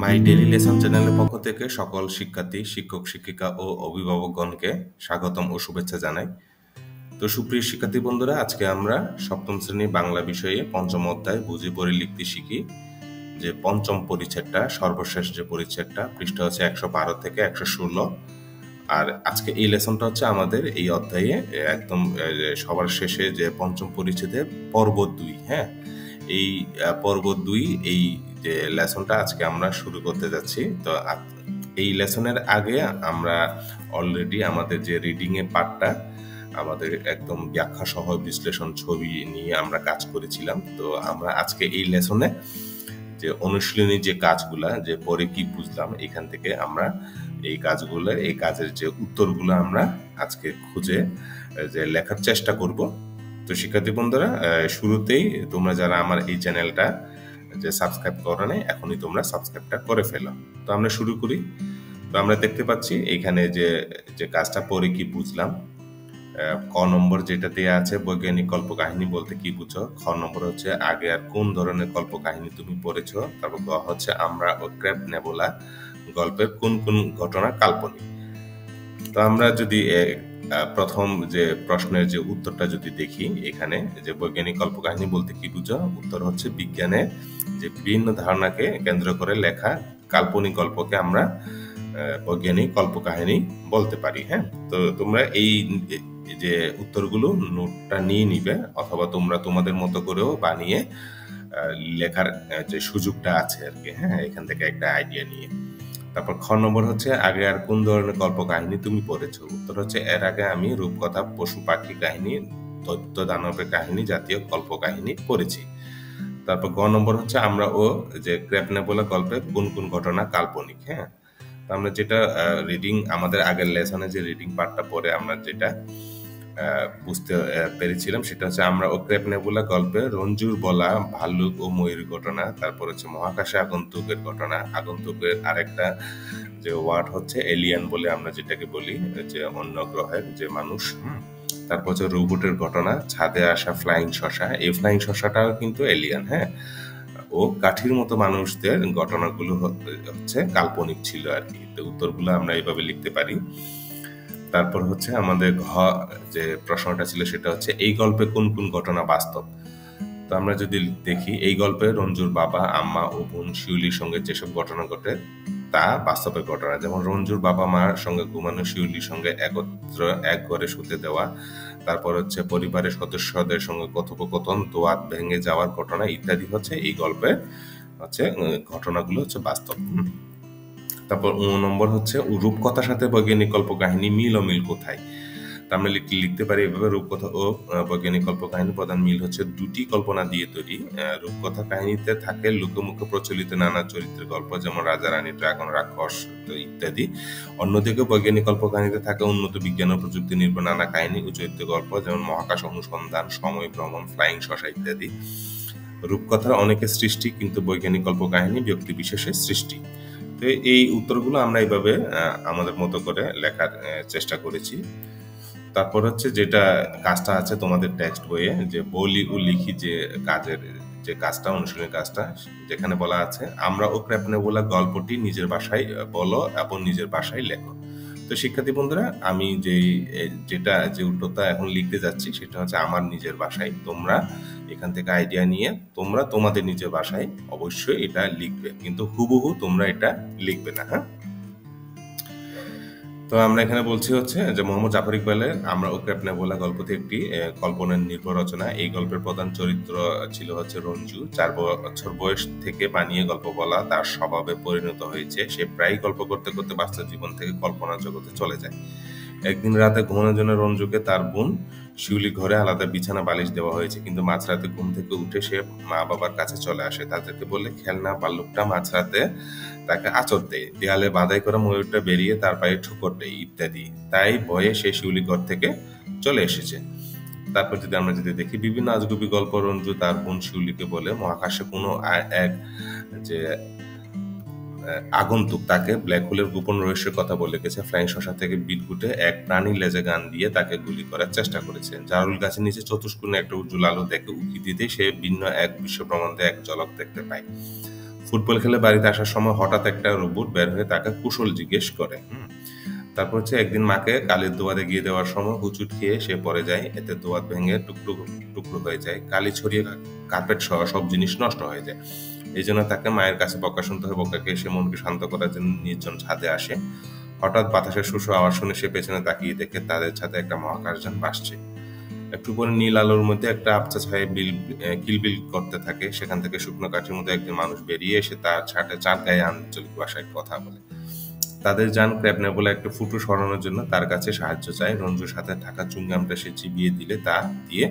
My daily lesson চ্যানেলের পক্ষ থেকে সকল শিক্ষার্থী, শিক্ষক, শিক্ষিকা ও অভিভাবকগণকে স্বাগতম ও শুভেচ্ছা জানাই। তো সুপ্রিয় শিক্ষার্থী বন্ধুরা, আজকে আমরা সপ্তম শ্রেণী বাংলা বিষয়ে পঞ্চম অধ্যায় বুঝি পড়ি লিখতে শিখি যে পঞ্চম পরিচ্ছেদটা, সর্বশেষ যে পরিচ্ছেদটা, পৃষ্ঠা হচ্ছে 112 থেকে 116। আর আজকে এই লেসনটা হচ্ছে আমাদের এই অধ্যায়ে একদম সবার শেষে যে পঞ্চম পরিচ্ছেদের পর্ব 2। হ্যাঁ, এই পর্ব 2 এই যে লেসনটা আজকে আমরা শুরু করতে যাচ্ছি। তো এই লেসনের আগে আমরা অলরেডি আমাদের যে রিডিং এর পার্টটা, আমাদের একদম ব্যাখ্যা সহ বিশ্লেষণ ছবি নিয়ে আমরা কাজ করেছিলাম। তো আমরা আজকে এই লেসনে যে অনুশীলনী যে কাজগুলা, যে পরে কি বুঝলাম, এখান থেকে আমরা এই কাজগুলো, এই কাজের যে উত্তরগুলো আমরা আজকে খুঁজে যে লেখার চেষ্টা করব। তো শিক্ষার্থী বন্ধুরা, শুরুতেই তোমরা যারা আমার এই চ্যানেলটা যে সাবস্ক্রাইব করো নাই, এখনই তোমরা সাবস্ক্রাইবটা করে ফেলো। তো আমরা শুরু করি। তো আমরা দেখতে পাচ্ছি এইখানে যে যে কাজটা পরে কি বুঝলাম, ক নম্বর যেটা দেয়া আছে, বৈজ্ঞানিক কল্পকাহিনী বলতে কি বুঝো। খ নম্বর হচ্ছে আগে আর কোন ধরনের কল্পকাহিনী তুমি পড়েছো। তারপর গ হচ্ছে আমরা ও ক্র্যাব নেবুলা গল্পের কোন কোন ঘটনা কাল্পনিক। তো আমরা যদি প্রথম যে প্রশ্নের যে উত্তরটা যদি দেখি, এখানে যে বৈজ্ঞানিক কল্পকাহিনী বলতে কি বুঝো, উত্তর হচ্ছে বিজ্ঞানের যে বিভিন্ন ধারণাকে কেন্দ্র করে লেখা কাল্পনিক গল্পকে আমরা বৈজ্ঞানিক কল্পকাহিনী বলতে পারি। হ্যাঁ, তো তোমরা এই যে উত্তরগুলো নোটটা নিয়ে নিবে, অথবা তোমরা তোমাদের মতো করেও বানিয়ে লেখার যে সুযোগটা আছে আর কি। হ্যাঁ, এখান থেকে একটা আইডিয়া নিয়ে। তারপর খ নম্বর হচ্ছে আগে আর কোন ধরনের কল্পকাহিনী তুমি পড়েছো। উত্তর হচ্ছে এর আগে আমি রূপকথা, পশু পাখি কাহিনী, দৈত্য দানবের কাহিনী জাতীয় কল্পকাহিনী পড়েছি। তারপর গ নম্বর হচ্ছে আমরা ও যে ক্র্যাব নেবুলা গল্পের কোন কোন ঘটনা কাল্পনিক। হ্যাঁ, আমরা যেটা রিডিং, আমাদের আগের লেসনে যে রিডিং পার্টটা পরে আমরা যেটা বুঝতে পেরেছিলাম, সেটা হচ্ছে আমরা ও ক্র্যাব নেবুলা গল্পে রঞ্জুর বলা ভাল্লুক ও ময়ূর ঘটনা, তারপর হচ্ছে মহাকাশে আগন্তুকের ঘটনা। আগন্তুকের আরেকটা যে ওয়ার্ড হচ্ছে এলিয়ান বলে আমরা যেটাকে বলি, যে অন্য গ্রহের যে মানুষ। তারপর হচ্ছে রোবটের ঘটনা, ছাদে আসা ফ্লাইং শসা, এই ফ্লাইং শসাটাও কিন্তু এলিয়ান। হ্যাঁ, ও কাঠির মতো মানুষদের ঘটনাগুলো হচ্ছে কাল্পনিক ছিল আর কি। তো উত্তরগুলো আমরা এইভাবে লিখতে পারি। তারপর হচ্ছে আমাদের যে প্রশ্নটা ছিল সেটা হচ্ছে এই গল্পে কোন কোন ঘটনা বাস্তব। তো আমরা যদি দেখি, এই গল্পে রঞ্জুর বাবা, আম্মা ও বোন শিউলির সঙ্গে যেসব ঘটনা ঘটে তা বাস্তবের ঘটনা। যেমন রঞ্জুর বাবা মার সঙ্গে ঘুমানো, শিউলির সঙ্গে একত্র এক ঘরে শুতে দেওয়া, তারপর হচ্ছে পরিবারের সদস্যদের সঙ্গে কথোপকথন, দোয়াত ভেঙে যাওয়ার ঘটনা ইত্যাদি হচ্ছে এই গল্পের হচ্ছে ঘটনাগুলো হচ্ছে বাস্তব। তারপর নম্বর হচ্ছে রূপকথার সাথে বৈজ্ঞানিক কল্পকাহিনী মিল অমিল কোথায়। আমরা লিখতে পারি এভাবে, রূপকথা ও বৈজ্ঞানিক কল্পকাহিনী প্রধান মিল হচ্ছে দুটি কল্পনা দিয়ে তৈরি। রূপকথা কাহিনীতে থাকে লোকমুখে প্রচলিত নানা চরিত্রের গল্প, যেমন রাজা রানী, ড্রাগন, রাক্ষস ইত্যাদি। অন্যদিকে বৈজ্ঞানিক কল্পকাহিনীতে থাকে উন্নত বিজ্ঞান ও প্রযুক্তি নির্ভর নানা কাহিনী ও চরিত্রের গল্প, যেমন মহাকাশ অনুসন্ধান, সময় ভ্রমণ, ফ্লাইং শসা ইত্যাদি। রূপকথার অনেকের সৃষ্টি, কিন্তু বৈজ্ঞানিক কল্পকাহিনী ব্যক্তি বিশেষের সৃষ্টি। তো এই উত্তরগুলো আমরা এইভাবে আমাদের মতো করে লেখার চেষ্টা করেছি। তারপর হচ্ছে যেটা কাজটা আছে তোমাদের টেক্সট বইয়ে, যে বলি ও লিখি যে কাজের যে কাজটা, অনুশীলনী কাজটা, যেখানে বলা আছে আমরা ও ক্র্যাব নেবুলা গল্পটি নিজের ভাষায় বলো এবং নিজের ভাষায় লেখো। তো শিক্ষার্থী বন্ধুরা, আমি যে উত্তরটা এখন লিখতে যাচ্ছি সেটা হচ্ছে আমার নিজের ভাষায়। তোমরা এখান থেকে আইডিয়া নিয়ে তোমরা তোমাদের নিজের ভাষায় অবশ্যই এটা লিখবে, কিন্তু হুবহু তোমরা এটা লিখবে না। হ্যাঁ, তো আমরা এখানে বলছি হচ্ছে যে মোহাম্মদ জাফর ইকবালের আমরা ও ক্র্যাব নেবুলা গল্পটি একটি কল্পনার নির্ভর রচনা। এই গল্পের প্রধান চরিত্র ছিল হচ্ছে রঞ্জু। 4 বছর বয়স থেকে বানিয়ে গল্প বলা তার স্বভাবে পরিণত হয়েছে। সে প্রায়ই গল্প করতে করতে বাস্তব জীবন থেকে কল্পনা জগতে চলে যায়। একদিন রাতে ঘুমানোর জন্য রঞ্জুকে তার বোন শিউলি ঘরে আলাদা বিছানা বালিশ দেওয়া হয়েছে, কিন্তু মাঝরাতে ঘুম থেকে উঠে সে মা বাবার কাছে চলে আসে। তাদেরকে বলে খেলনা ভাল্লুকটা মাঝরাতে তাকে আঁচড় দেয়, দেয়ালে বাঁধাই করা ময়ূরটা বেরিয়ে তার পায়ে ঠুকর দেয় ইত্যাদি। তাই ভয়ে সে শিউলি ঘর থেকে চলে এসেছে। তারপর আমরা যদি দেখি, বিভিন্ন আজগুবি গল্প রঞ্জু তার বোন শিউলিকে বলে। মহাকাশে কোনো এক যে আগন্তুক তাকে ব্ল্যাক হোলের গোপন রহস্যের কথা বলে গেছে। ফ্লাইং শসা থেকে বিদ্যুটে এক প্রাণীর লেজে গান দিয়ে তাকে গুলি করার চেষ্টা করেছে। জারুল গাছের নিচে চতুষ্কোণে একটা উজ্জ্বল আলো দেখে উঁকি দিতেই সে ভিন্ন এক বিশ্বব্রহ্মাণ্ডে এক ঝলক দেখতে পায়। ফুটবল খেলে বাড়িতে আসার সময় হঠাৎ একটা রোবট বের হয়ে তাকে কুশল জিজ্ঞেস করে। তারপর হচ্ছে একদিন মাকে কালির দোয়াতে গিয়ে দেওয়ার সময় হুচুট খেয়ে সে পড়ে যায়, এতে দোয়াত ভেঙে টুকরো টুকরো হয়ে যায়, কালি ছড়িয়ে কার্পেট সহ সব জিনিস নষ্ট হয়ে যায়। এই জন্য তাকে মায়ের কাছে বকা শুনতে হয়। বকাকে এসে মনকে শান্ত করার জন্য নির্জন ছাদে আসে। হঠাৎ বাতাসের শুশু আওয়াজ শুনে সে পেছনে তাকিয়ে দেখে তাদের ছাদে একটা মহাকাশযান ভাসছে। একটু পরে নীল আলোর মধ্যে একটা আবছা ছায়া কিলবিল করতে থাকে। সেখান থেকে শুকনো কাঠের মধ্যে একজন মানুষ বেরিয়ে এসে তার ছাটে চার গায়ে আঞ্চলিক ভাষায় কথা বলে। তাদের যান ক্র্যাব নেবুলা একটা ফুটো সরানোর জন্য তার কাছে সাহায্য চায়। রঞ্জুর সাথে থাকা চুইংগামটা সে চিবিয়ে দিলে তা দিয়ে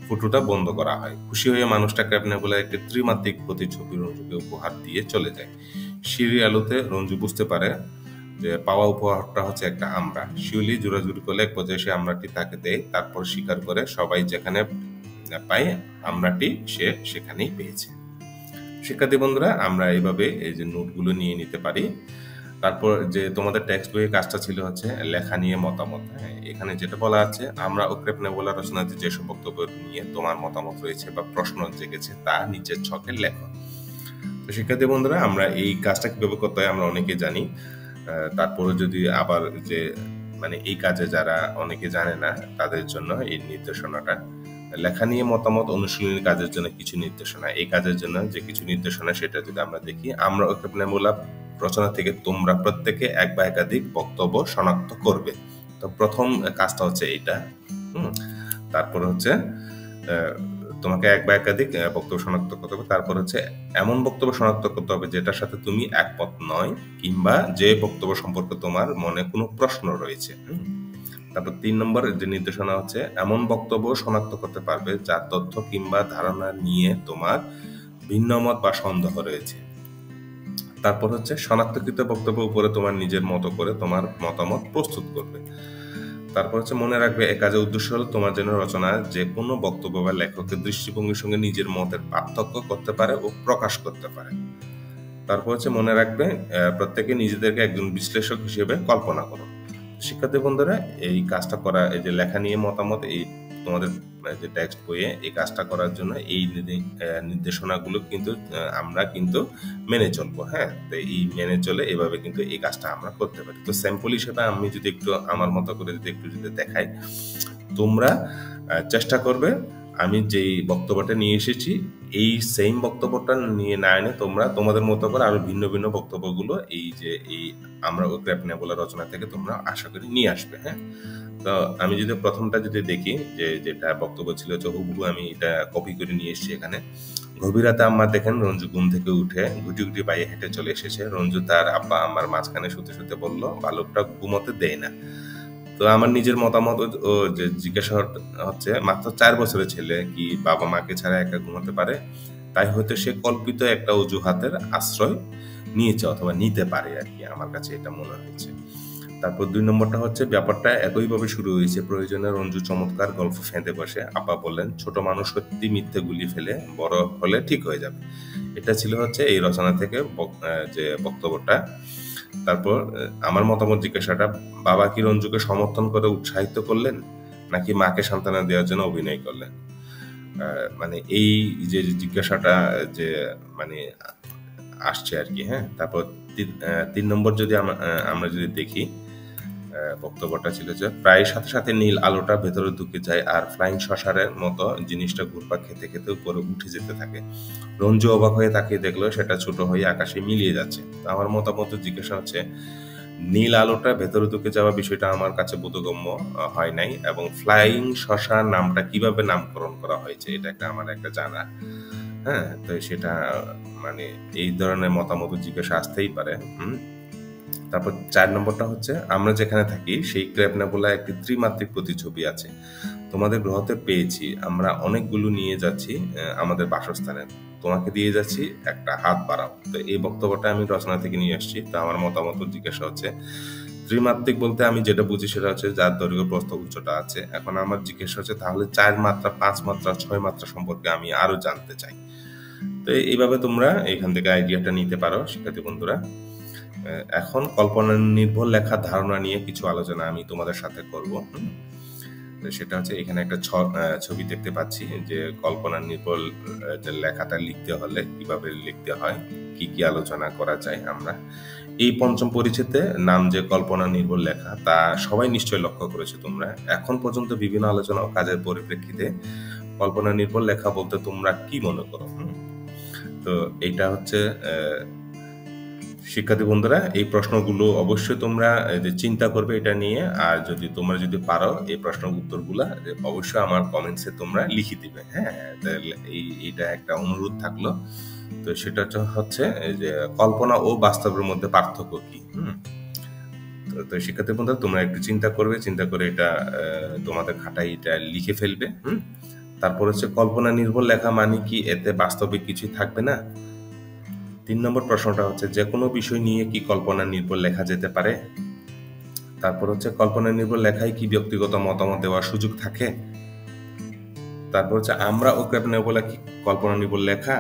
ফুটোটা বন্ধ করা হয়। খুশি হয়ে মানুষটা ক্র্যাব নেবুলা একটি ত্রিমাত্রিক প্রতিচ্ছবি রঞ্জুকে উপহার দিয়ে চলে যায়। সিঁড়ি আলোতে রঞ্জু বুঝতে পারে যে পাওয়া উপহারটা হচ্ছে একটা আমড়া। শিউলি জোরাজুরি করলে এক পর্যায়ে সে আমড়াটি তাকে দেয়। তারপর স্বীকার করে সবাই যেখানে পায় আমড়াটি সে সেখানেই পেয়েছে। শিক্ষার্থী বন্ধুরা, আমরা এইভাবে এই যে নোটগুলো নিয়ে নিতে পারি। তারপর যে তোমাদের টেক্সট বইয়ের কাজটা ছিল হচ্ছে লেখা নিয়ে মতামত। এখানে যেটা বলা আছে, আমরা ও ক্র্যাব নেবুলা রচনাতে যেসব বক্তব্য নিয়ে তোমার মতামত রয়েছে বা প্রশ্ন জেগেছে তা নিচের ছকে লেখো। তো শিক্ষার্থী বন্ধুরা, আমরা এই কাজটা কিভাবে করতে হয় আমরা অনেকে জানি। তারপরে যদি আবার যে মানে এই কাজে যারা অনেকে জানে না তাদের জন্য এই নির্দেশনাটা, লেখা নিয়ে মতামত অনুশীলনী কাজের জন্য কিছু নির্দেশনা, এই কাজের জন্য যে কিছু নির্দেশনা সেটা যদি আমরা দেখি, আমরা ও ক্র্যাব নেবুলা রচনা থেকে তোমরা প্রত্যেকে এক বা একাধিক বক্তব্য শনাক্ত করবে। তো প্রথম কাজটা হচ্ছে এইটা। তারপর হচ্ছে তোমাকে এক বা একাধিক বক্তব্য শনাক্ত করতে হবে। তারপর হচ্ছে এমন বক্তব্য শনাক্ত করতে হবে যেটার সাথে তুমি একমত নয় কিংবা যে বক্তব্য সম্পর্কে তোমার মনে কোনো প্রশ্ন রয়েছে। তারপর 3 নম্বর যে নির্দেশনা হচ্ছে এমন বক্তব্য শনাক্ত করতে পারবে যার তথ্য কিংবা ধারণা নিয়ে তোমার ভিন্ন মত বা সন্দেহ রয়েছে। তারপর হচ্ছে শনাক্তকৃত বক্তব্য উপরে তোমার নিজের মতো করে তোমার মতামত প্রস্তুত করবে। তারপর হচ্ছে মনে রাখবে এ কাজের উদ্দেশ্য হলো তোমার যেন রচনা যে কোনো বক্তব্য বা লেখকের দৃষ্টিভঙ্গির সঙ্গে নিজের মতের পার্থক্য করতে পারে ও প্রকাশ করতে পারে। তারপর হচ্ছে মনে রাখবে প্রত্যেকে নিজেদেরকে একজন বিশ্লেষক হিসেবে কল্পনা করো। শিক্ষার্থী বন্ধুরা, এই কাজটা করা, এই যে লেখা নিয়ে মতামত, এই তোমাদের যে টেক্সট বইয়ে এই কাজটা করার জন্য এই নির্দেশনাগুলো কিন্তু আমরা কিন্তু মেনে চলবো। তো এই মেনে চলে এভাবে কিন্তু এই কাজটা আমরা করতে পারি। তো স্যাম্পল হিসেবে আমি যদি একটু আমার মতো করে যদি দেখাই, তোমরা চেষ্টা করবে আমি যেই বক্তব্যটা নিয়ে এসেছি এই সেম বক্তব্যটা নিয়ে না এনে তোমরা তোমাদের মতো করে আরো ভিন্ন ভিন্ন বক্তব্যগুলো এই আমরা ও ক্র্যাব নেবুলা রচনা থেকে তোমরা আশা করি নিয়ে আসবে। তো আমি যদি প্রথমটা যদি দেখি, যেটা বক্তব্য ছিল হুবহু আমি এটা কপি করে নিয়ে এসেছি এখানে। গভীর রাতে আম্মা দেখেন রঞ্জু ঘুম থেকে উঠে গুটি গুটি পায়ে হেঁটে চলে এসেছে। রঞ্জু তার আব্বা আম্মার মাঝখানে শুতে শুতে বলল, বালকটা ঘুমোতে দেয় না। তো আমার নিজের মতামত ও যে জিজ্ঞাসা হচ্ছে, মাত্র 4 বছরের ছেলে কি বাবা মাকে ছাড়া একা ঘুমাতে পারে? তাই হয়তো সে কল্পিত একটা অজুহাতের আশ্রয় নিয়েছে অথবা নিতে পারে আর কি, আমার কাছে এটা মনে হয়েছে। তারপর 2 নম্বরটা হচ্ছে ব্যাপারটা একইভাবে শুরু হয়েছে। প্রয়োজনে রঞ্জু চমৎকার গল্প ফেঁদে বসে আব্বা বললেন, ছোট মানুষ সত্যি মিথ্যে গুলি ফেলে, বড় হলে ঠিক হয়ে যাবে। এটা ছিল হচ্ছে এই রচনা থেকে যে বক্তব্যটা। তারপর আমার মতামত জিজ্ঞাসাটা, বাবা কি রঞ্জুকে সমর্থন করে উৎসাহিত করলেন নাকি মাকে সান্ত্বনা দেওয়ার জন্য অভিনয় করলেন? মানে এই যে জিজ্ঞাসাটা যে মানে আসছে আর কি। তারপর 3 নম্বর যদি আমরা যদি দেখি, বক্তব্যটা ছিল যে প্রায় সাথে সাথে নীল আলোটা ভেতরে ঢুকে যায় আর ফ্লাইং শসারের মতো জিনিসটা ঘুরপাক খেতে খেতে উপরে উঠে যেতে থাকে। রঞ্জু অবাক হয়ে তাকিয়ে দেখলো সেটা ছোট হয়ে আকাশে মিলিয়ে যাচ্ছে। আমার মতামত জিজ্ঞাসা হচ্ছে, নীল আলোটা ভেতরে ঢুকে যাওয়া বিষয়টা আমার কাছে বোধগম্য হয় নাই, এবং ফ্লাইং শসা নামটা কিভাবে নামকরণ করা হয়েছে এটা আমার একটা জানা। তো সেটা মানে এই ধরনের মতামত জিজ্ঞাসা আসতেই পারে। তারপর 4 নম্বরটা হচ্ছে, আমরা যেখানে থাকি সেই ক্র্যাব নেবুলা একটি ত্রিমাত্রিক প্রতিচ্ছবি আছে। তোমাদের গ্রহতে পেয়েছি, আমরা অনেকগুলো নিয়ে যাচ্ছি আমাদের বাসস্থানে, তোমাকে দিয়ে যাচ্ছি, একটা হাত বাড়াও। তো এই বক্তব্যটা আমি রচনা থেকে নিয়ে আসছি। তো আমার মতামত জিজ্ঞাসা হচ্ছে, ত্রিমাত্রিক বলতে আমি যেটা বুঝি সেটা হচ্ছে যার দৈর্ঘ্য প্রস্থ উচ্চতা আছে। এখন আমার জিজ্ঞাসা হচ্ছে তাহলে 4 মাত্রা, 5 মাত্রা, 6 মাত্রা সম্পর্কে আমি আরো জানতে চাই। তো এইভাবে তোমরা এখান থেকে আইডিয়াটা নিতে পারো শিক্ষার্থী বন্ধুরা। এখন কল্পনা নির্ভর লেখার ধারণা নিয়ে কিছু আলোচনা আমি তোমাদের সাথে করব। তো সেটা হচ্ছে এখানে একটা ছবি দেখতে পাচ্ছি যে কল্পনা নির্ভর যে লেখাটা লিখতে হলে কিভাবে লিখতে হয়, কি কি আলোচনা করা যায়। আমরা এই পঞ্চম পরিচ্ছেদে নাম যে কল্পনা নির্ভর লেখা তা সবাই নিশ্চয়ই লক্ষ্য করেছো তোমরা। এখন পর্যন্ত বিভিন্ন আলোচনা ও কাজের পরিপ্রেক্ষিতে কল্পনা নির্ভর লেখা বলতে তোমরা কি মনে করো? তো এইটা হচ্ছে শিক্ষার্থী বন্ধুরা, এই প্রশ্নগুলো অবশ্যই তোমরা যে চিন্তা করবে এটা নিয়ে, আর তোমরা যদি পারো এই প্রশ্নের উত্তরগুলা অবশ্যই আমার কমেন্টসে তোমরা লিখে দিবে। হ্যাঁ, এইটা একটা অনুরোধ থাকলো। তো সেটা হচ্ছে যে কল্পনা ও বাস্তবের মধ্যে পার্থক্য কি। তো শিক্ষার্থী বন্ধুরা, তোমরা একটু চিন্তা করবে, চিন্তা করে এটা তোমাদের খাতায় এটা লিখে ফেলবে। তারপর হচ্ছে কল্পনা নির্ভর লেখা মানে কি এতে বাস্তবে কিছুই থাকবে না? 3 নম্বর প্রশ্নটা হচ্ছে যে কোনো বিষয় নিয়ে কি কল্পনা নির্ভর লেখা যেতে পারে? তারপর হচ্ছে কল্পনা নির্ভর লেখায় কি ব্যক্তিগত মতামত দেওয়ার সুযোগ থাকে? তারপর হচ্ছে আমরা ও বলে কি কল্পনা নির্ভর লেখা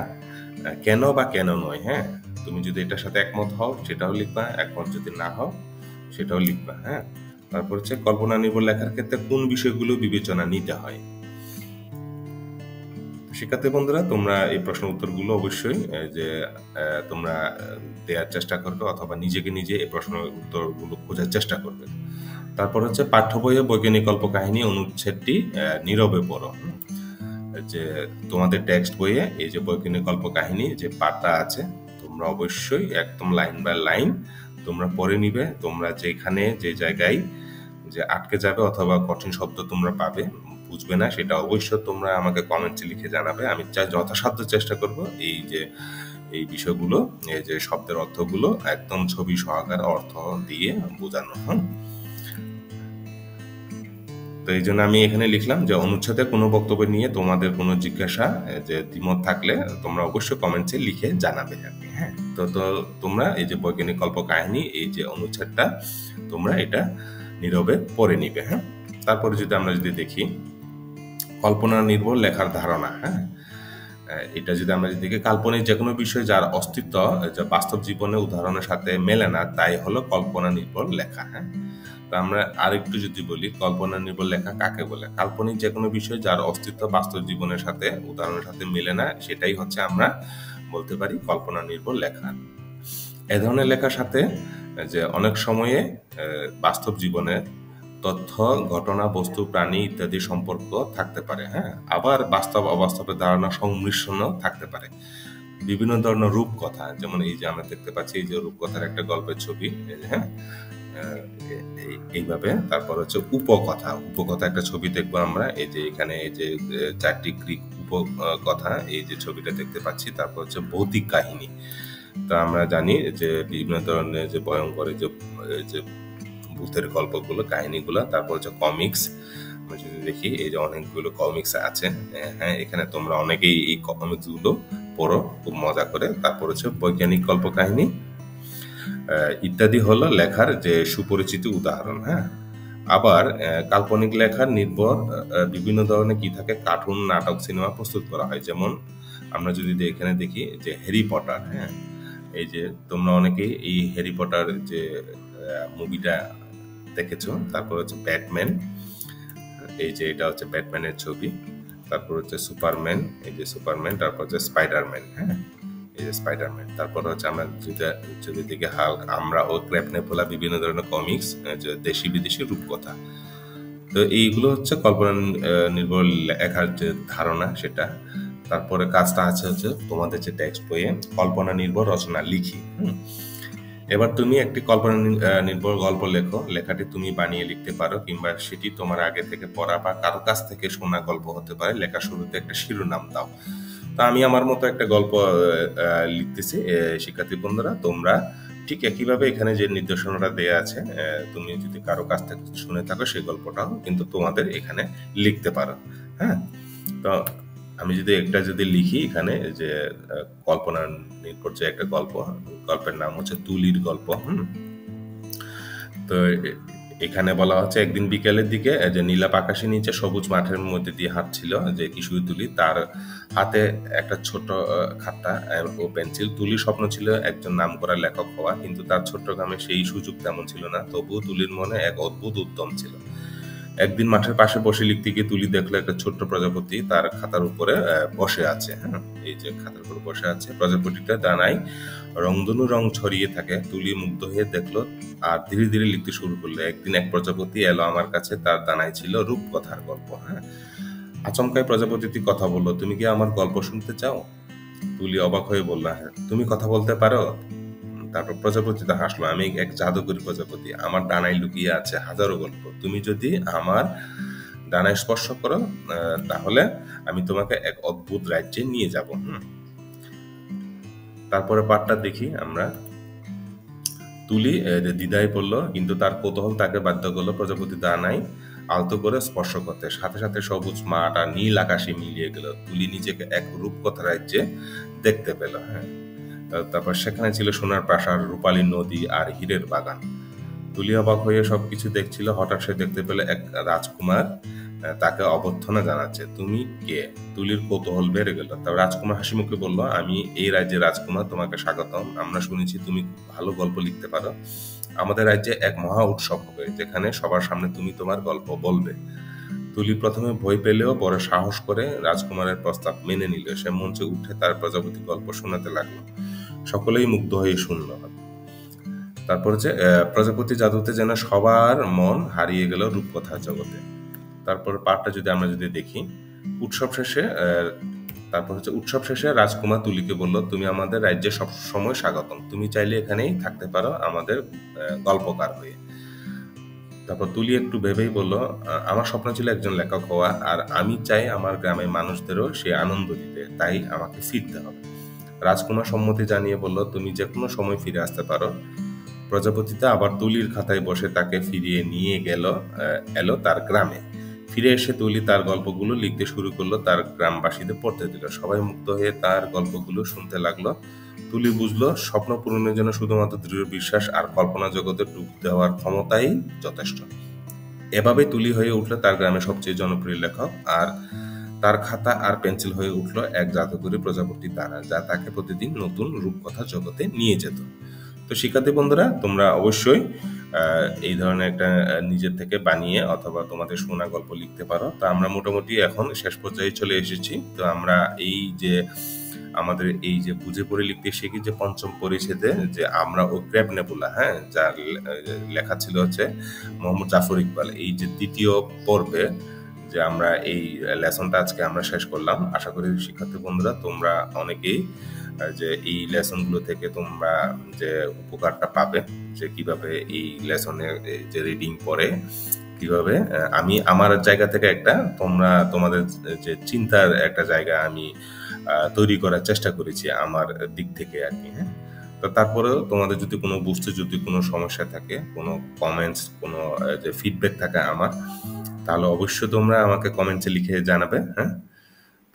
কেন বা কেন নয়? হ্যাঁ, তুমি যদি এটার সাথে একমত হও সেটাও লিখবা, একমত যদি না হও সেটাও লিখবা। হ্যাঁ, তারপর হচ্ছে কল্পনা নির্ভর লেখার ক্ষেত্রে কোন বিষয়গুলো বিবেচনা নিতে হয়? শিক্ষার্থী বন্ধুরা, তোমরা এই প্রশ্নের উত্তরগুলো অবশ্যই যে তোমরা দেওয়ার চেষ্টা করবে, অথবা নিজেকে নিজে এই প্রশ্নের উত্তরগুলো খোঁজার চেষ্টা করবে। তারপর হচ্ছে পাঠ্য বইয়ে বৈজ্ঞানিক কল্পকাহিনী অনুচ্ছেদটি নীরবে পড়ো। যে তোমাদের টেক্সট বইয়ে এই যে বৈজ্ঞানিক কল্পকাহিনী যে পাঠটা আছে, তোমরা অবশ্যই একদম লাইন বাই লাইন তোমরা পড়ে নিবে। তোমরা যেখানে যে জায়গায় যে আটকে যাবে অথবা কঠিন শব্দ তোমরা পাবে, বুঝবে না, সেটা অবশ্যই তোমরা আমাকে কমেন্টে লিখে জানাবে। আমি যথাসাধ্য চেষ্টা করব এই বিষয়গুলো, এই যে শব্দের অর্থগুলো একদম ছবি সহকারে অর্থ দিয়ে বোঝানো। তো এই জন্য আমি এখানে লিখলাম যে অনুচ্ছেদের কোনো বক্তব্য নিয়ে তোমাদের কোনো জিজ্ঞাসা যে দ্বিমত থাকলে তোমরা অবশ্যই কমেন্টসে লিখে জানাবে। হ্যাঁ, তো তোমরা এই যে বৈজ্ঞানিক কল্পকাহিনী এই যে অনুচ্ছেদটা তোমরা এটা নীরবে পড়ে নিবে। হ্যাঁ, তারপরে আমরা যদি দেখি কল্পনা নির্ভর লেখার ধারণা। হ্যাঁ, এটা যদি আমরা দেখি কাল্পনিক যে কোনো বিষয় যার অস্তিত্ব যা বাস্তব জীবনে উদাহরণের সাথে মেলে না তাই হলো কল্পনা নির্ভর লেখা। হ্যাঁ, তো আমরা আরেকটু যদি বলি কল্পনা নির্ভর লেখা কাকে বলে? কাল্পনিক যে কোনো বিষয় যার অস্তিত্ব বাস্তব জীবনের সাথে উদাহরণের সাথে মেলে না সেটাই হচ্ছে আমরা বলতে পারি কল্পনা নির্ভর লেখা। এ ধরনের লেখার সাথে যে অনেক সময়ে বাস্তব জীবনে তথ্য, ঘটনা, বস্তু, প্রাণী ইত্যাদি সম্পর্ক থাকতে পারে। হ্যাঁ, আবার বাস্তব অবাস্তবের ধারণা সংমিশ্রণও থাকতে পারে। বিভিন্ন ধরনের রূপকথা, যেমন এই যে আমরা দেখতে পাচ্ছি এই যে রূপকথার একটা গল্পের ছবি। হ্যাঁ, এইভাবে। তারপর হচ্ছে উপকথা একটা ছবি দেখবো আমরা। এই যে এখানে এই যে 4টি গ্রিক উপকথা এই যে ছবিটা দেখতে পাচ্ছি। তারপর হচ্ছে ভৌতিক কাহিনী। তো আমরা জানি যে বিভিন্ন ধরনের যে ভয়ঙ্কর যে ভূতের গল্পগুলো, কাহিনীগুলো। তারপর হচ্ছে কমিক্স, আমরা যদি দেখি এই যে অনেকগুলো কমিক্স আছে। হ্যাঁ, এখানে তোমরা অনেকেই এই কমিক্সগুলো পড়ো খুব মজা করে। তারপর হচ্ছে বৈজ্ঞানিক কল্পকাহিনী ইত্যাদি হলো লেখার যে সুপরিচিত উদাহরণ। হ্যাঁ, আবার কাল্পনিক লেখার নির্ভর বিভিন্ন ধরনের কি থাকে, কার্টুন, নাটক, সিনেমা প্রস্তুত করা হয়। যেমন আমরা যদি এখানে দেখি যে হ্যারি পটার। হ্যাঁ, এই যে তোমরা অনেকেই এই হ্যারি পটার যে মুভিটা দেখেছো। তারপর হচ্ছে ব্যাটম্যান, এই যে এটা হচ্ছে ব্যাটম্যানের ছবি। তারপর হচ্ছে সুপারম্যান, এই যে সুপারম্যান। তারপর হচ্ছে স্পাইডারম্যান। হ্যাঁ, এই যে স্পাইডারম্যান। তারপর হচ্ছে আমরা যদি দেখি হাল্ক, আমরা ও ক্র্যাপনেপোলা, বিভিন্ন ধরনের কমিক্স, দেশি বিদেশি রূপকথা। তো এইগুলো হচ্ছে কল্পনা নির্ভর লেখার যে ধারণা সেটা। তারপরে কাজটা হচ্ছে তোমাদের যে টেক্সট বইয়ে কল্পনা নির্ভর রচনা লিখি। এবার তুমি একটি কল্পনা নির্ভর গল্প লেখো। লেখাটি তুমি বানিয়ে লিখতে পারো, কিংবা সেটি তোমার আগে থেকে পড়া বা কারো কাছ থেকে শোনা গল্প হতে পারে। লেখার শুরুতে একটা শিরোনাম দাও। তো আমি আমার মতো একটা গল্প লিখতেছি। শিক্ষার্থী বন্ধুরা, তোমরা ঠিক একইভাবে এখানে যে নির্দেশনাটা দেয়া আছে, তুমি যদি কারো কাছ থেকে শুনে থাকো সেই গল্পটাও কিন্তু তোমাদের এখানে লিখতে পারো। হ্যাঁ, তো আমি যদি লিখি এখানে যে কল্পনা নির্ভর যে একটা গল্পের নাম হচ্ছে তুলির গল্প। তো এখানে বলা হচ্ছে একদিন বিকেলের দিকে যে নীলাপ আকাশের নিচে সবুজ মাঠের মধ্যে দিয়ে হাঁটছিল যে কিশোরী তুলি, তার হাতে একটা ছোট খাতা ও পেন্সিল। তুলির স্বপ্ন ছিল একজন নামকরা লেখক হওয়া, কিন্তু তার ছোট্ট গ্রামে সেই সুযোগ তেমন ছিল না। তবুও তুলির মনে এক অদ্ভুত উদ্যম ছিল। একদিন মাঠের পাশে বসে লিখতে গিয়ে তুলি দেখলো একটা ছোট্ট প্রজাপতি তার খাতার উপরে বসে আছে। হ্যাঁ, এই যে খাতার উপরে বসে আছে, প্রজাপতিটা ডানায় রংধনু রং ছড়িয়ে থাকে। তুলি মুগ্ধ হয়ে দেখলো আর ধীরে ধীরে লিখতে শুরু করলো। একদিন এক প্রজাপতি এলো আমার কাছে, তার ডানায় ছিল রূপকথার গল্প। হ্যাঁ, আচমকায় প্রজাপতিটি কথা বললো, তুমি কি আমার গল্প শুনতে চাও? তুলি অবাক হয়ে বলল, হ্যাঁ, তুমি কথা বলতে পারো? তারপর প্রজাপতিটা হাসলো, আমি এক জাদুকরী প্রজাপতি, আমার ডানায় লুকিয়ে আছে হাজারো গল্প। তুমি যদি আমার ডানায় স্পর্শ করো তাহলে আমি তোমাকে এক অদ্ভুত রাজ্যে নিয়ে যাব। তারপরে পাঠটা দেখি আমরা। তুলি দ্বিধায় পড়লো, কিন্তু তার কৌতূহল তাকে বাধ্য করলো প্রজাপতি ডানায় আলতো করে স্পর্শ করতে। সাথে সাথে সবুজ মাঠ আর নীল আকাশে মিলিয়ে গেল। তুলি নিজেকে এক রূপকথা রাজ্যে দেখতে পেল। হ্যাঁ, তারপর সেখানে ছিল সোনার প্রাসাদ, রূপালী নদী আর হীরের বাগান। তুলি অবাক হয়ে সবকিছু দেখছিল। হঠাৎ সে দেখতে পেলে এক রাজকুমার তাকে অভ্যর্থনা জানাচ্ছে। তুমি কে? তুলির কৌতূহল বেড়ে গেল। তার রাজকুমার হাসি মুখে বলল, আমি এই রাজ্যের রাজকুমার, তোমাকে স্বাগতম। আমরা শুনেছি তুমি খুব ভালো গল্প লিখতে পারো। আমাদের রাজ্যে এক মহা উৎসব হবে, যেখানে সবার সামনে তুমি তোমার গল্প বলবে। তুলি প্রথমে ভয় পেলেও পরে সাহস করে রাজকুমারের প্রস্তাব মেনে নিল। সে মঞ্চে উঠে তার প্রজাপতি গল্প শোনাতে লাগলো। সকলেই মুগ্ধ হয়ে শুনল। তারপর যে প্রজাপতি জাদুতে যেন সবার মন হারিয়ে গেল রূপকথার জগতে। তারপর পাঠটা যদি আমরা দেখি, উৎসব শেষে উৎসব শেষে রাজকুমার তুলিকে বলল, তুমি আমাদের রাজ্যে সব সময় স্বাগতম। তুমি চাইলে এখানেই থাকতে পারো আমাদের গল্পকার হয়ে। তারপর তুলি একটু ভেবেই বলল, আমার স্বপ্ন ছিল একজন লেখক হওয়া, আর আমি চাই আমার গ্রামের মানুষদেরও সে আনন্দ দিতে, তাই আমাকে ফিরতে হবে। রাজকুমার সম্মতি জানিয়ে বলল, তুমি যে কোনো সময় ফিরে আসতে পারো। প্রজাপতিটা আবার তুলির খাতায় বসে তাকে ফিরিয়ে নিয়ে এলো তার গ্রামে। ফিরে এসে তুলি তার গল্পগুলো লিখতে শুরু করলো, তার গ্রামবাসীদের পড়তে দিল। সবাই মুগ্ধ হয়ে তার গল্পগুলো শুনতে লাগলো। তুলি বুঝলো স্বপ্ন পূরণের জন্য শুধুমাত্র দৃঢ় বিশ্বাস আর কল্পনা জগতে ডুব দেওয়ার ক্ষমতাই যথেষ্ট। এভাবে তুলি হয়ে উঠলো তার গ্রামের সবচেয়ে জনপ্রিয় লেখক, আর তার খাতা আর পেন্সিল হয়ে উঠলো এক জাদুকরী প্রজাপতির দ্বারা, যা তাকে প্রতিদিন নতুন রূপকথা জগতে নিয়ে যেত। তো শিক্ষার্থী বন্ধুরা, তোমরা অবশ্যই এই ধরনের একটা নিজের থেকে বানিয়ে অথবা তোমাদের শোনা গল্প লিখতে পারো। তো আমরা মোটামুটি এখন শেষ পর্যায়ে চলে এসেছি। তো আমরা আমাদের এই যে বুঝে পড়ে লিখতে শিখি যে পঞ্চম পরিচ্ছেদে যে আমরা ও ক্র্যাব নেবুলা, হ্যাঁ, যার লেখা ছিল হচ্ছে মোহাম্মদ জাফর ইকবাল, এই যে দ্বিতীয় পর্বে যে আমরা এই লেসনটা আজকে আমরা শেষ করলাম। আশা করি শিক্ষার্থী বন্ধুরা তোমরা অনেকেই যে এই লেসনগুলো থেকে তোমরা যে উপকারটা পাবে, যে কিভাবে এই লেসনে যে রিডিং পড়ে কিভাবে আমি আমার জায়গা থেকে একটা তোমাদের যে চিন্তার একটা জায়গা আমি তৈরি করার চেষ্টা করেছি আমার দিক থেকে আর কি। হ্যাঁ, তো তারপরেও তোমাদের যদি কোনো বুঝতে যদি কোনো সমস্যা থাকে, কোনো কমেন্টস, কোনো যে ফিডব্যাক থাকে আমার, তাহলে অবশ্যই তোমরা আমাকে কমেন্টসে লিখে জানাবে। হ্যাঁ,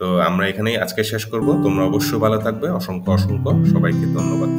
তো আমরা এখানেই আজকে শেষ করব। তোমরা অবশ্যই ভালো থাকবে। অসংখ্য সবাইকে ধন্যবাদ।